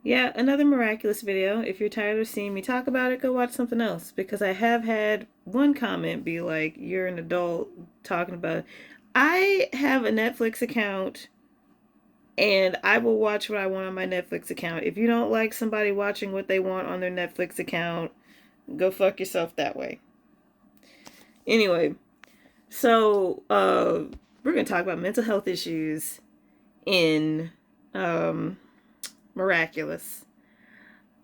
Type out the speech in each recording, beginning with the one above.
Yeah, another miraculous video. If you're tired of seeing me talk about it, go watch something else. Because I have had one comment be like, you're an adult talking about it. I have a Netflix account and I will watch what I want on my Netflix account. If you don't like somebody watching what they want on their Netflix account, go fuck yourself that way. Anyway, so we're gonna talk about mental health issues in um, Miraculous.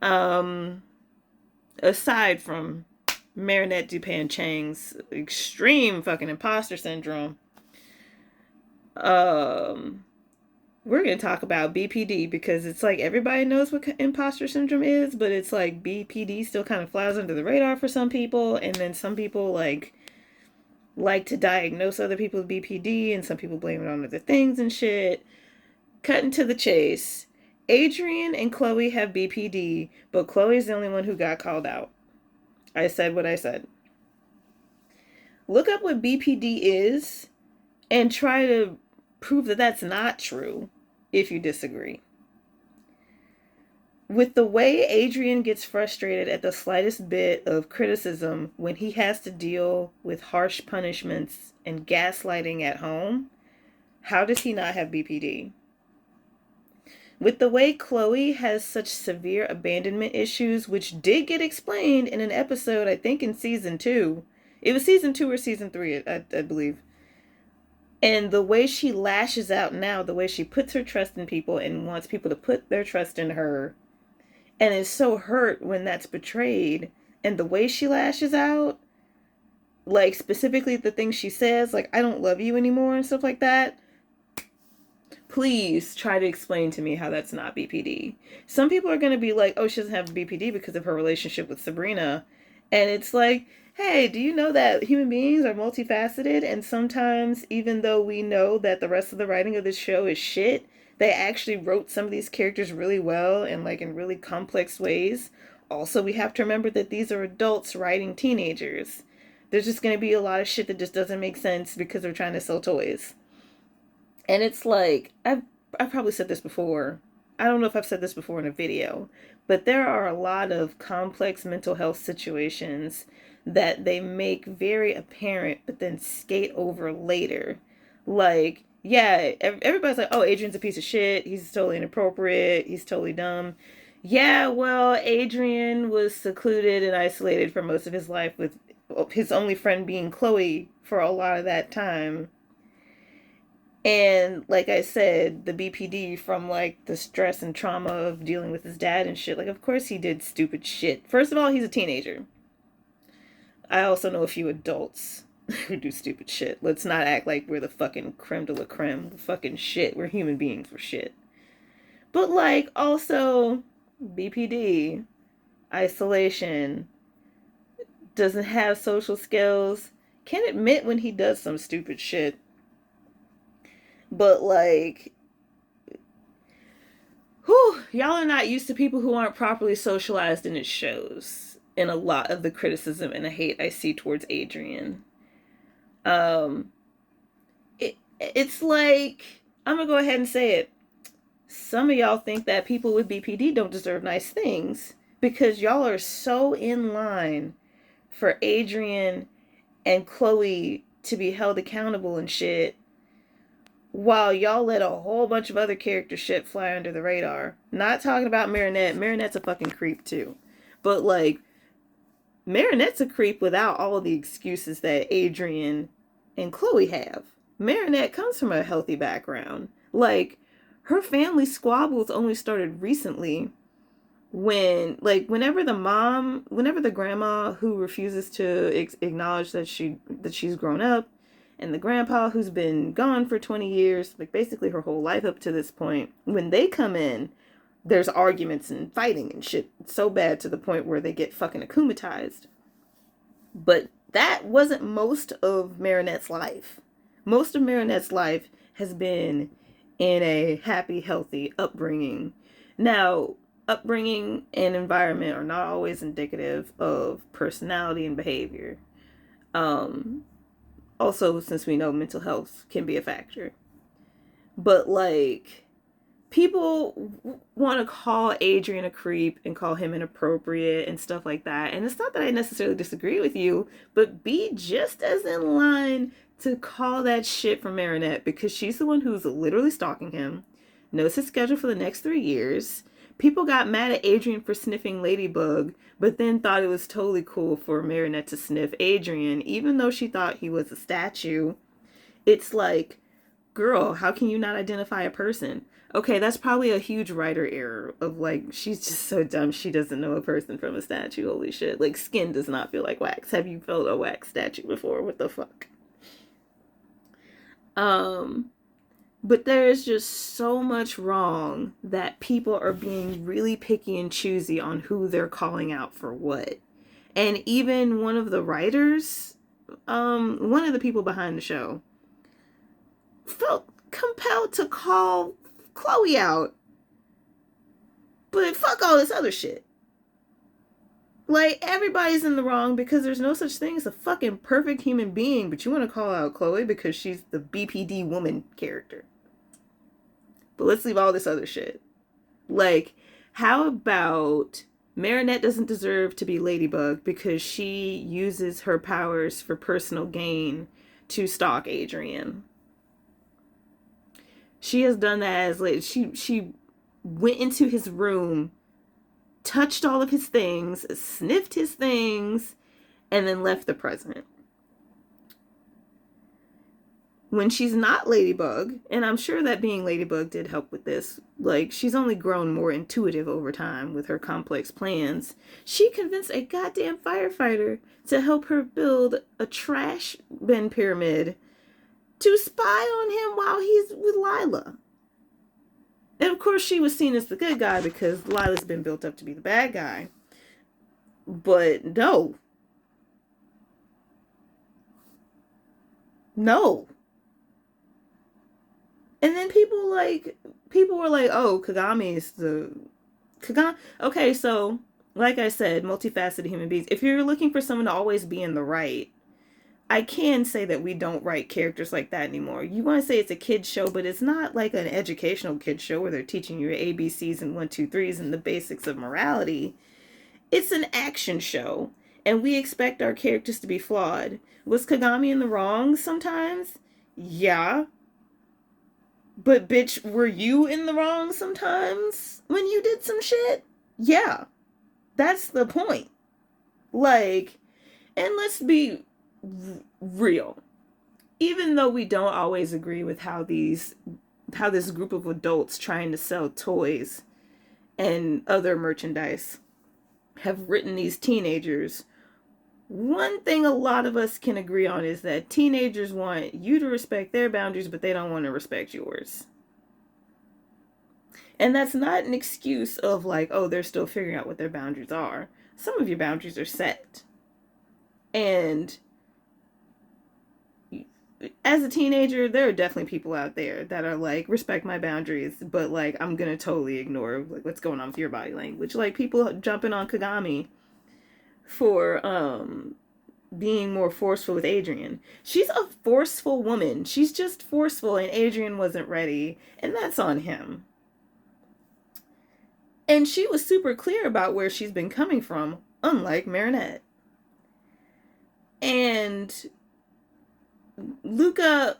Um, Aside from Marinette Dupan Chang's extreme fucking imposter syndrome, um, we're gonna talk about BPD because it's like everybody knows what imposter syndrome is, but it's like BPD still kind of flies under the radar for some people, and then some people like to diagnose other people with BPD, and some people blame it on other things and shit. Cutting to the chase. Adrien and Chloe have BPD, but Chloe's the only one who got called out. I said what I said. Look up what BPD is and try to prove that that's not true if you disagree. With the way Adrien gets frustrated at the slightest bit of criticism when he has to deal with harsh punishments and gaslighting at home, how does he not have BPD? With the way Chloe has such severe abandonment issues, which did get explained in an episode, I think in season 2. It was season 2 or season 3, I believe. And the way she lashes out now, the way she puts her trust in people and wants people to put their trust in her, and is so hurt when that's betrayed, and the way she lashes out, like specifically the things she says, like, I don't love you anymore and stuff like that, please try to explain to me how that's not BPD. Some people are going to be like, oh, she doesn't have BPD because of her relationship with Sabrina. And it's like, hey, do you know that human beings are multifaceted? And sometimes, even though we know that the rest of the writing of this show is shit, they actually wrote some of these characters really well and like in really complex ways. Also, we have to remember that these are adults writing teenagers. There's just going to be a lot of shit that just doesn't make sense because they're trying to sell toys. And it's like, I've probably said this before. I don't know if I've said this before in a video, but there are a lot of complex mental health situations that they make very apparent, but then skate over later. Like, yeah, everybody's like, oh, Adrian's a piece of shit. He's totally inappropriate. He's totally dumb. Yeah, well, Adrien was secluded and isolated for most of his life, with his only friend being Chloe for a lot of that time. And like I said, the BPD from like the stress and trauma of dealing with his dad and shit. Like, of course he did stupid shit. First of all, he's a teenager. I also know a few adults who do stupid shit. Let's not act like we're the fucking creme de la creme. The fucking shit. We're human beings. We're shit. But like, also, BPD, isolation, doesn't have social skills, can admit when he does some stupid shit. But like, whew, y'all are not used to people who aren't properly socialized, and it shows in a lot of the criticism and the hate I see towards Adrien. Um, it's like, I'm gonna go ahead and say it. Some of y'all think that people with BPD don't deserve nice things because y'all are so in line for Adrien and Chloe to be held accountable and shit, while y'all let a whole bunch of other character shit fly under the radar. Not talking about Marinette. Marinette's a fucking creep too. But like, Marinette's a creep without all of the excuses that Adrien and Chloe have. Marinette comes from a healthy background. Like, her family squabbles only started recently when, like, whenever the grandma who refuses to acknowledge that she's grown up, and the grandpa who's been gone for 20 years, like basically her whole life up to this point, when they come in, there's arguments and fighting and shit so bad to the point where they get fucking akumatized. But that wasn't most of Marinette's life. Most of Marinette's life has been in a happy, healthy upbringing. Now, upbringing and environment are not always indicative of personality and behavior. Also, since we know mental health can be a factor. But like, people want to call Adrien a creep and call him inappropriate and stuff like that. And it's not that I necessarily disagree with you, but be just as in line to call that shit from Marinette, because she's the one who's literally stalking him, knows his schedule for the next 3 years. People got mad at Adrien for sniffing Ladybug, but then thought it was totally cool for Marinette to sniff Adrien, even though she thought he was a statue. It's like, girl, how can you not identify a person? Okay, that's probably a huge writer error of like, she's just so dumb she doesn't know a person from a statue. Holy shit. Like, skin does not feel like wax. Have you felt a wax statue before? What the fuck? But there's just so much wrong that people are being really picky and choosy on who they're calling out for what. And even one of the writers, one of the people behind the show, felt compelled to call Chloe out. But fuck all this other shit. Like, everybody's in the wrong because there's no such thing as a fucking perfect human being, but you want to call out Chloe because she's the BPD woman character. But let's leave all this other shit. Like, how about Marinette doesn't deserve to be Ladybug because she uses her powers for personal gain to stalk Adrien. She has done that as she went into his room, touched all of his things, sniffed his things, and then left the present. When she's not Ladybug, and I'm sure that being Ladybug did help with this, like, she's only grown more intuitive over time with her complex plans, she convinced a goddamn firefighter to help her build a trash bin pyramid to spy on him while he's with Lila. And of course she was seen as the good guy because Lila's been built up to be the bad guy. But no. No. And then people were like, oh, Kagami is the... Okay, so, like I said, multifaceted human beings. If you're looking for someone to always be in the right, I can say that we don't write characters like that anymore. You want to say it's a kid's show, but it's not like an educational kid's show where they're teaching you ABCs and 1, 2, 3s and the basics of morality. It's an action show, and we expect our characters to be flawed. Was Kagami in the wrong sometimes? Yeah. But bitch, were you in the wrong sometimes when you did some shit? Yeah. That's the point. Like, and let's be real. Even though we don't always agree with how this group of adults trying to sell toys and other merchandise have written these teenagers, one thing a lot of us can agree on is that teenagers want you to respect their boundaries, but they don't want to respect yours. And that's not an excuse of like, oh, they're still figuring out what their boundaries are. Some of your boundaries are set. And as a teenager, there are definitely people out there that are like, respect my boundaries, but like, I'm gonna totally ignore like what's going on with your body language. Like people jumping on Kagami for being more forceful with Adrien. She's a forceful woman. She's just forceful, and Adrien wasn't ready, and that's on him. And she was super clear about where she's been coming from, unlike Marinette. And Luca's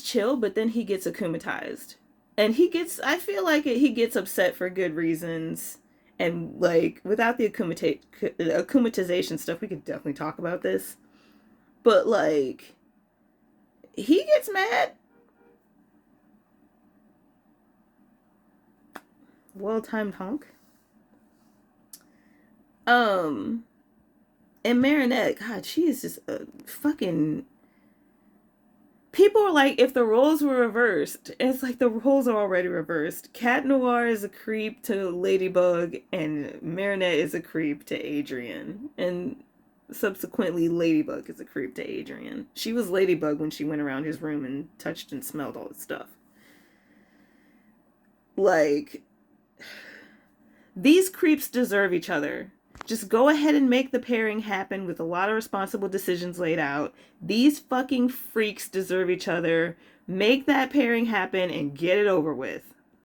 chill, but then he gets akumatized. And I feel like he gets upset for good reasons. And like, without the akumatization stuff, we could definitely talk about this. But like, he gets mad. Well-timed honk. And Marinette, God, she is just a fucking... People are like, if the roles were reversed, it's like the roles are already reversed. Cat Noir is a creep to Ladybug, and Marinette is a creep to Adrien. And subsequently, Ladybug is a creep to Adrien. She was Ladybug when she went around his room and touched and smelled all this stuff. Like, these creeps deserve each other. Just go ahead and make the pairing happen with a lot of responsible decisions laid out. These fucking freaks deserve each other Make that pairing happen and get it over with.